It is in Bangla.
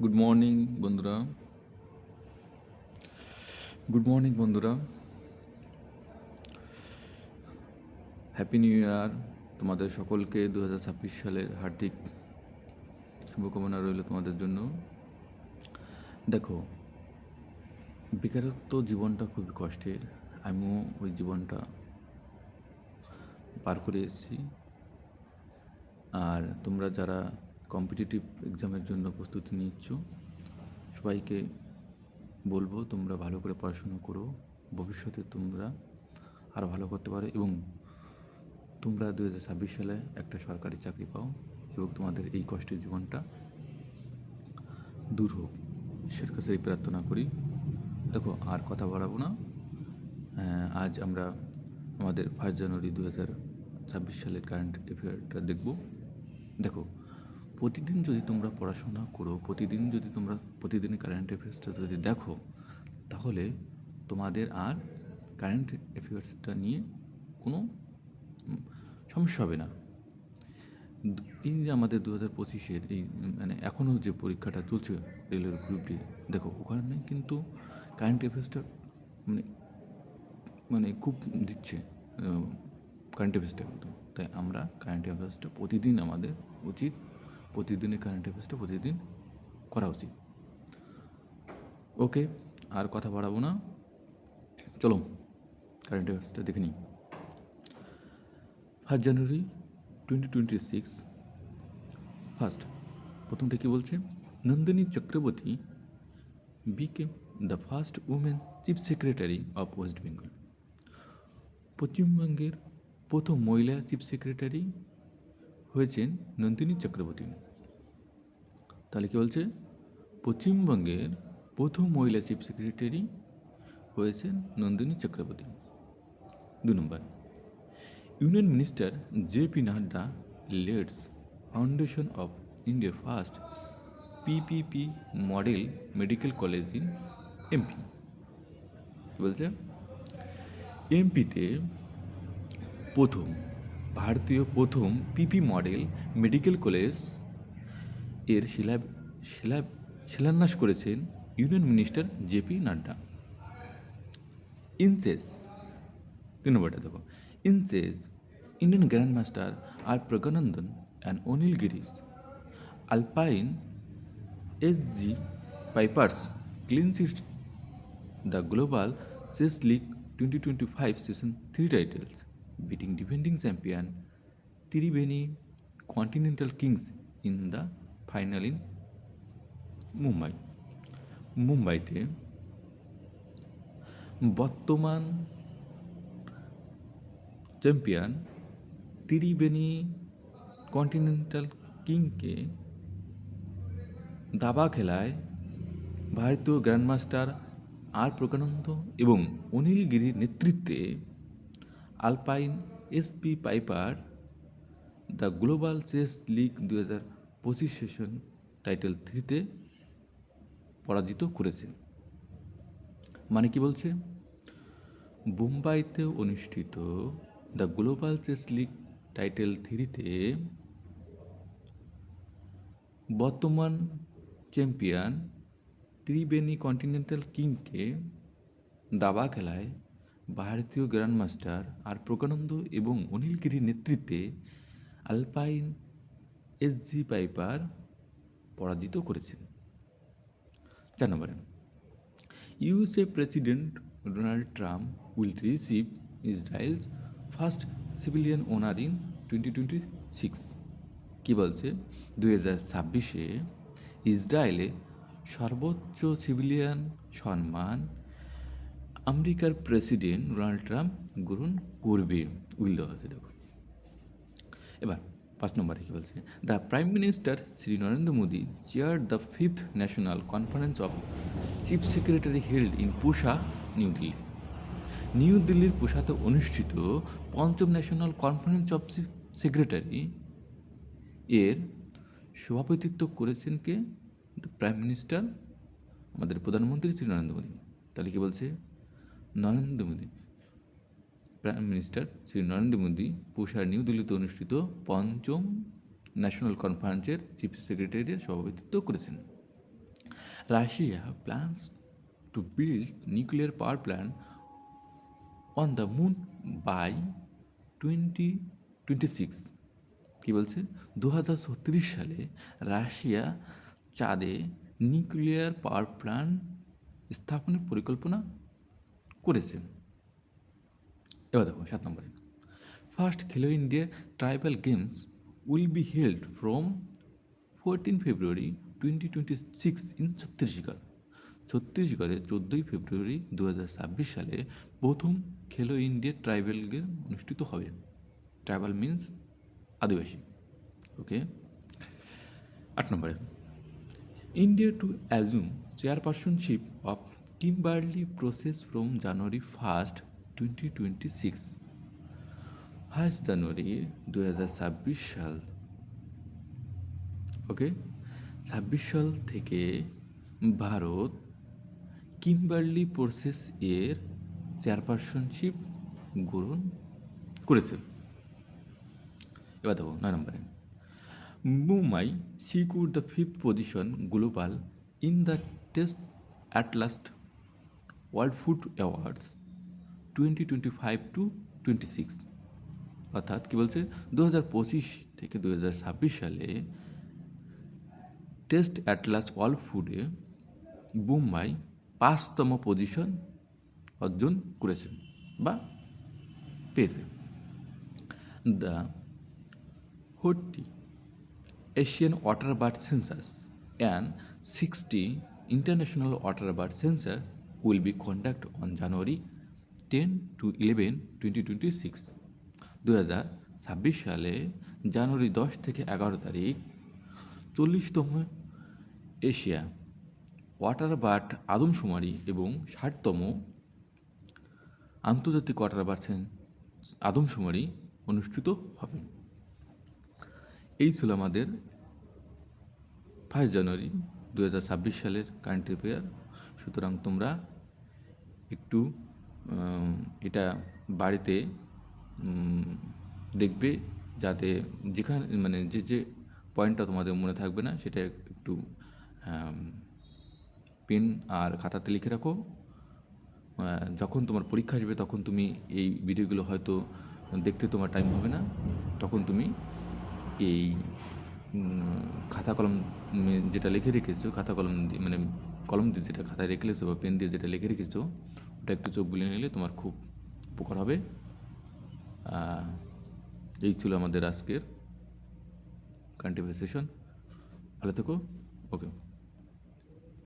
গুড মর্নিং বন্ধুরা। গুড মর্নিং বন্ধুরা। Happy new year. তোমাদের সকলকে 2026 সালের হার্দিক শুভকামনা রইল তোমাদের জন্য। দেখো, বেকারত্ব জীবনটা খুবই কষ্টের। আমিও ওই জীবনটা পার করে এসেছি। আর তোমরা যারা কম্পিটিটিভ এক্সামের জন্য প্রস্তুতি নিচ্ছ, সবাইকে বলবো তোমরা ভালো করে পড়াশোনা করো। ভবিষ্যতে তোমরা আরও ভালো করতে পারো এবং তোমরা 2026 সালে একটা সরকারি চাকরি পাও এবং তোমাদের এই কষ্টের জীবনটা দূর হোক। ঈশ্বরের কাছে এই প্রার্থনা করি। দেখো, আর কথা বাড়াবো না। আজ আমরা আমাদের 1 জানুয়ারি 2026 সালের কারেন্ট অ্যাফেয়ারটা দেখব। দেখো, প্রতিদিন যদি তোমরা পড়াশোনা করো, প্রতিদিন যদি তোমরা প্রতিদিনের কারেন্ট অ্যাফেয়ার্সটা যদি দেখো, তাহলে তোমাদের আর কারেন্ট অ্যাফেয়ার্সটা নিয়ে কোনো সমস্যা হবে না। এই যে আমাদের 2025-এর এই মানে এখনও যে পরীক্ষাটা চলছে রেলের গ্রুপ ডি, দেখো ওখানে কিন্তু কারেন্ট অ্যাফেয়ার্সটা মানে মানে খুব দিচ্ছে কারেন্ট অ্যাফেয়ার্সটা কিন্তু। তাই আমরা কারেন্ট অ্যাফেয়ার্সটা প্রতিদিন আমাদের উচিত, প্রতিদিনের কারেন্ট অ্যাফেয়ার্সটা প্রতিদিন করা উচিত। ওকে, আর কথা বাড়াবো না, চলো কারেন্ট অ্যাফেয়ার্সটা দেখে নিই। 1 জানুয়ারি 2026 ফার্স্ট, প্রথমটা কী বলছে? Nandini Chakraborty became the first woman chief secretary of West Bengal. পশ্চিমবঙ্গের প্রথম মহিলা চিফ সেক্রেটারি হয়েছেন নন্দিনী চক্রবর্তী। তাহলে কী বলছে? পশ্চিমবঙ্গের প্রথম মহিলা চিফ সেক্রেটারি হয়েছেন নন্দিনী চক্রবর্তী। 2 নম্বর, union minister JP. Nadda leads foundation of India's first PPP model medical college in MP. কী বলছে? এমপিতে ভারতীয় প্রথম পিপি মডেল মেডিকেল কলেজ এর শিলান্যাস করেছেন union minister JP. Nadda. In chess 3 নম্বরটা দেখো, ইনচেস ইন্ডিয়ান গ্র্যান্ড মাস্টার আর Praggnanandhaa and Anil Girish Alpine SG. Pipers clinches the Global Chess League 2025 Season 3 titles, beating defending champion Triveni Continental Kings in the final in Mumbai. মুম্বাইতে বর্তমান চ্যাম্পিয়ন ত্রিবেণী কন্টিনেন্টাল কিংকে দাবা খেলায় ভারতীয় গ্র্যান্ডমাস্টার আর প্রজ্ঞানন্দ এবং অনিল গিরির নেতৃত্বে Alpine SP. Piper the Global Chess League 2025 session title 3-তে পরাজিত করেছে। মানে কি বলছে? মুম্বাইতে অনুষ্ঠিত the Global Chess League title 3-তে বর্তমান চ্যাম্পিয়ন ত্রিবেণী কন্টিনেন্টাল কিংকে দাবা খেলায় ভারতীয় গ্র্যান্ডমাস্টার আর প্রজ্ঞানন্দ এবং অনিল গিরির নেতৃত্বে আলপাইন এস.জি. পাইপার পরাজিত করেছেন। 4 নম্বরে, USA president Donald Trump will receive Israel's first civilian honour in 2026। কী বলছে? 2026-এ ইসরায়েলে সর্বোচ্চ সিভিলিয়ান সম্মান আমেরিকার প্রেসিডেন্ট ডোনাল্ড ট্রাম্প গ্রহণ করবে। উইল দেওয়া আছে, দেখো। এবার 5 নম্বরে কী বলছে? The prime minister Shri Narendra Modi chair the 5th national conference of chief secretary held in Pusa, New Delhi. New দিল্লির পুসাতে অনুষ্ঠিত 5ম national conference of chief secretary এর সভাপতিত্ব করেছেন কে? দ্য প্রাইম মিনিস্টার, আমাদের প্রধানমন্ত্রী শ্রী নরেন্দ্র মোদী। তাহলে কী বলছে? নরেন্দ্র মোদী, প্রাইম মিনিস্টার শ্রী নরেন্দ্র মোদী পুসার নিউ দিল্লিতে অনুষ্ঠিত 5ম ন্যাশনাল কনফারেন্সের চিফ সেক্রেটারির সভাপতিত্ব করেছেন। Russia plans to build nuclear power plant on the moon by 2026। কী বলছে? 2036 সালে রাশিয়া চাঁদে নিউক্লিয়ার পাওয়ার প্ল্যান্ট স্থাপনের পরিকল্পনা করেছে। এবার দেখো 7 নম্বরে, ফার্স্ট খেলো India tribal games will be held from 14 February 2026 in Chhattisgarh. ছত্তিশগড়ে 14ই ফেব্রুয়ারি 2026 সালে প্রথম খেলো ইন্ডিয়া ট্রাইবাল গেম অনুষ্ঠিত হবে। ট্রাইবাল মিন্স আদিবাসী। ওকে। 8 নম্বরে, India to assume chairpersonship of Kimberley Process from January 1, 2026। 1 জানুয়ারি 2026 সাল, ওকে, 26 সাল থেকে ভারত কিম্বার্লি প্রসেস এর চেয়ারপারসনশিপ গ্রহণ করেছে। এবার দেখো 9 নম্বরে, Mumbai secured the 5th position global in the Test Atlas World Food Awards 2025-26। অর্থাৎ কী বলছে? 2025 থেকে 2026 সালে টেস্ট অ্যাটলাস ওয়ার্ল্ড ফুডে মুম্বাই 5তম পজিশন অর্জন করেছে বা পেয়েছে। The 40 Asian water bird census and 60 international water bird census will be conducted on January 10 to 11, 2026। 2026 সালে জানুয়ারি 10 থেকে 11 তারিখ 40তম এশিয়া ওয়াটার বার্ড আদমশুমারি এবং 60তম আন্তর্জাতিক ওয়াটার বার্ড আদমশুমারি অনুষ্ঠিত হবে। এই ছিল আমাদের 1 জানুয়ারি 2026 সালের কারেন্ট অ্যাফেয়ার। সুতরাং তোমরা একটু এটা বাড়িতে দেখবে, যাতে যেখানে মানে যে পয়েন্টটা তোমাদের মনে থাকবে না সেটা একটু পেন আর খাতাতে লিখে রাখো। যখন তোমার পরীক্ষা আসবে তখন তুমি এই ভিডিওগুলো হয়তো দেখতে তোমার টাইম হবে না, তখন তুমি এই খাতা কলম যেটা লিখে রেখেছো, খাতা কলম দিয়ে মানে কলম দিয়ে যেটা খাতায় রেখে রেখেছো বা পেন দিয়ে যেটা লিখে রেখেছো ওটা একটু চোখ বুলিয়ে নিলে তোমার খুব উপকার হবে। এই ছিল আমাদের আজকের কারেন্ট অ্যাফেয়ার সেশন। ভালো থেকো। ওকে।